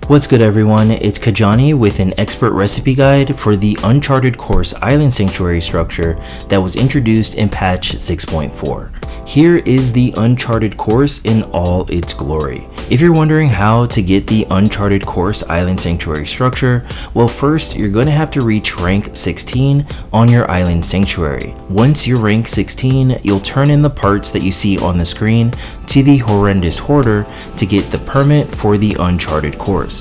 What's good everyone, it's Kajani with an expert recipe guide for the Uncharted Course Island Sanctuary structure that was introduced in patch 6.4. Here is the Uncharted Course in all its glory. If you're wondering how to get the Uncharted Course Island Sanctuary structure, well first you're going to have to reach rank 16 on your Island Sanctuary. Once you're rank 16, you'll turn in the parts that you see on the screen to the Horrendous Hoarder to get the permit for the Uncharted Course.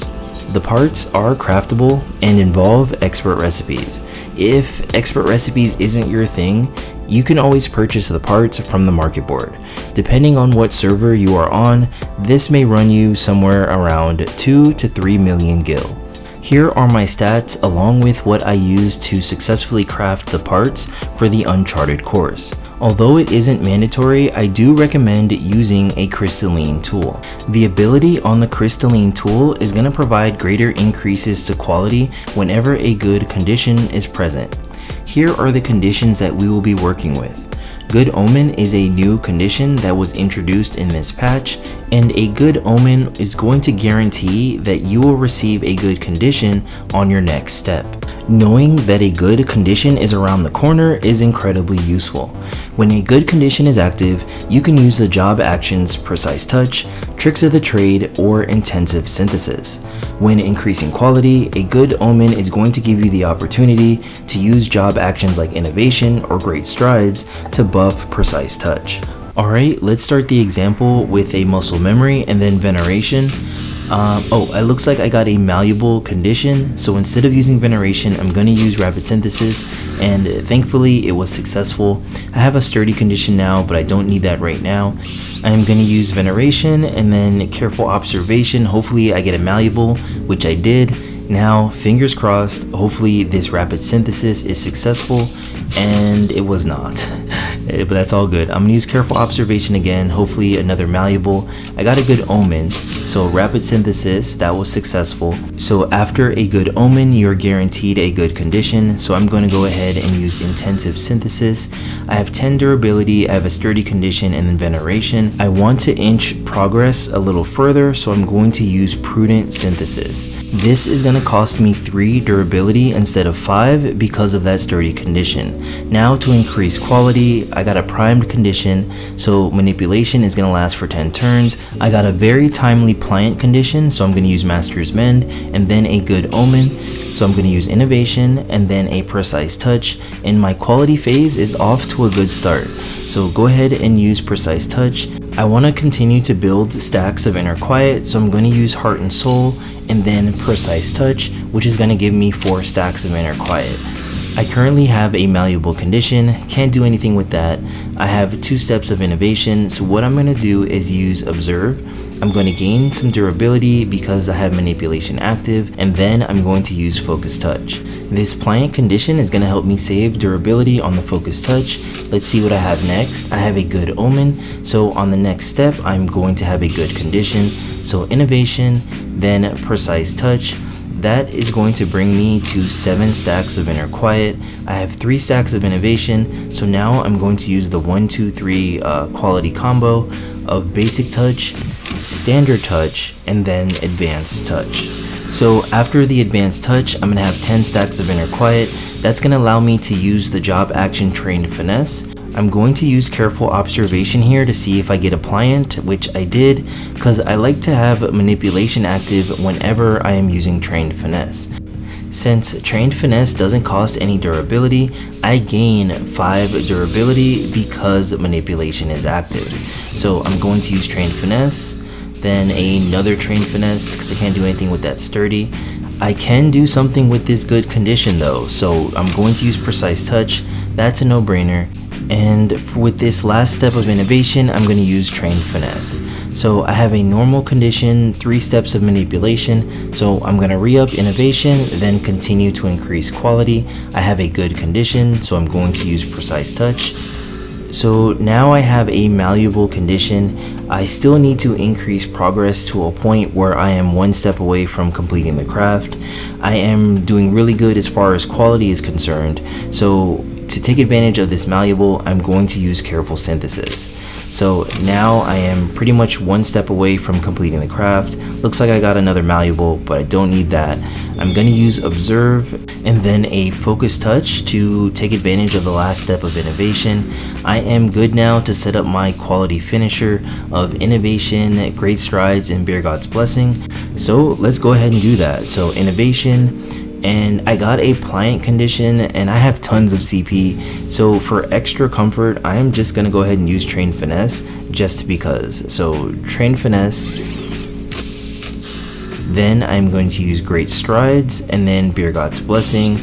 The parts are craftable and involve expert recipes. If expert recipes isn't your thing, you can always purchase the parts from the marketboard. Depending on what server you are on, this may run you somewhere around 2 to 3 million gil. Here are my stats along with what I used to successfully craft the parts for the Uncharted course. Although it isn't mandatory, I do recommend using a crystalline tool. The ability on the crystalline tool is going to provide greater increases to quality whenever a good condition is present. Here are the conditions that we will be working with. Good Omen is a new condition that was introduced in this patch, and a good omen is going to guarantee that you will receive a good condition on your next step. Knowing that a good condition is around the corner is incredibly useful. When a good condition is active, you can use the job actions Precise Touch, Tricks of the Trade, or Intensive Synthesis. When increasing quality, a good omen is going to give you the opportunity to use job actions like Innovation or Great Strides to buff Precise Touch. Alright, let's start the example with a Muscle Memory and then Veneration. It looks like I got a malleable condition, so instead of using Veneration, I'm going to use Rapid Synthesis, and thankfully it was successful. I have a sturdy condition now, but I don't need that right now. I'm going to use Veneration and then Careful Observation. Hopefully I get a malleable, which I did. Now, fingers crossed, hopefully this Rapid Synthesis is successful, and it was not. But that's all good. I'm going to use Careful Observation again, hopefully another malleable. I got a good omen, so Rapid Synthesis, that was successful. So after a good omen, you're guaranteed a good condition, so I'm going to go ahead and use Intensive Synthesis. I have 10 durability, I have a sturdy condition, and then Veneration. I want to inch progress a little further, so I'm going to use Prudent Synthesis. This is going to cost me 3 durability instead of 5 because of that sturdy condition. Now to increase quality, I got a primed condition, so manipulation is going to last for 10 turns. I got a very timely pliant condition, so I'm going to use Master's Mend, and then a good omen, so I'm going to use Innovation and then a Precise Touch, and my quality phase is off to a good start. So go ahead and use Precise Touch. I want to continue to build stacks of Inner Quiet, so I'm going to use Heart and Soul and then Precise Touch, which is going to give me 4 stacks of Inner Quiet. I currently have a malleable condition, can't do anything with that. I have 2 steps of Innovation, so what I'm going to do is use Observe. I'm going to gain some durability because I have Manipulation active, and then I'm going to use Focus Touch. This pliant condition is going to help me save durability on the Focus Touch. Let's see what I have next. I have a good omen, so on the next step I'm going to have a good condition. So Innovation, then Precise Touch. That is going to bring me to 7 stacks of Inner Quiet. I have 3 stacks of Innovation, so now I'm going to use the 1, 2, 3 quality combo of Basic Touch, Standard Touch, and then Advanced Touch. So after the Advanced Touch, I'm going to have 10 stacks of Inner Quiet. That's going to allow me to use the job action Trained Finesse. I'm going to use Careful Observation here to see if I get a pliant, which I did, because I like to have Manipulation active whenever I am using Trained Finesse. Since Trained Finesse doesn't cost any durability, I gain 5 durability because Manipulation is active. So I'm going to use Trained Finesse, then another Trained Finesse because I can't do anything with that sturdy. I can do something with this good condition though, so I'm going to use Precise Touch. That's a no-brainer. And with this last step of Innovation, I'm going to use Trained Finesse. So I have a normal condition, 3 steps of Manipulation, so I'm going to re-up Innovation, then continue to increase quality. I have a good condition, so I'm going to use Precise Touch. So now I have a malleable condition. I still need to increase progress to a point where I am 1 step away from completing the craft. I am doing really good as far as quality is concerned, so to take advantage of this malleable, I'm going to use Careful Synthesis. So now I am pretty much one step away from completing the craft. Looks like I got another malleable, but I don't need that. I'm going to use Observe and then a Focus Touch to take advantage of the last step of Innovation. I am good now to set up my quality finisher of Innovation, Great Strides, and Beer God's Blessing. So let's go ahead and do that. So Innovation, and I got a Pliant condition, and I have tons of CP, so for extra comfort I am just gonna go ahead and use Trained Finesse just because. So Trained Finesse, then I'm going to use Great Strides, and then Beer God's Blessing.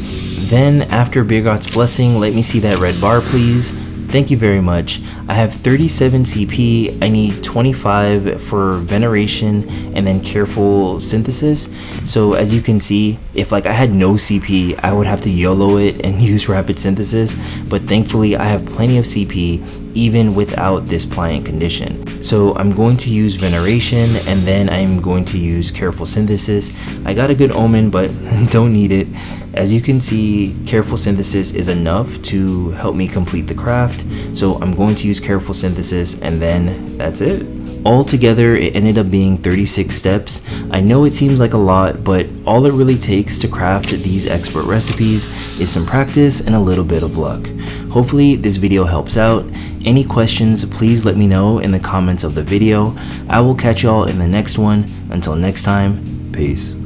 Then after Beer God's Blessing, let me see that red bar please. Thank you very much. I have 37 CP, I need 25 for Veneration and then Careful Synthesis. So as you can see, if like I had no CP, I would have to YOLO it and use Rapid Synthesis, but thankfully I have plenty of CP even without this Pliant condition. So I'm going to use Veneration and then I'm going to use Careful Synthesis. I got a good omen, but don't need it. As you can see, Careful Synthesis is enough to help me complete the craft, so I'm going to use Careful Synthesis and then that's it. Altogether, it ended up being 36 steps. I know it seems like a lot, but all it really takes to craft these expert recipes is some practice and a little bit of luck. Hopefully this video helps out. Any questions, please let me know in the comments of the video. I will catch y'all in the next one. Until next time, peace.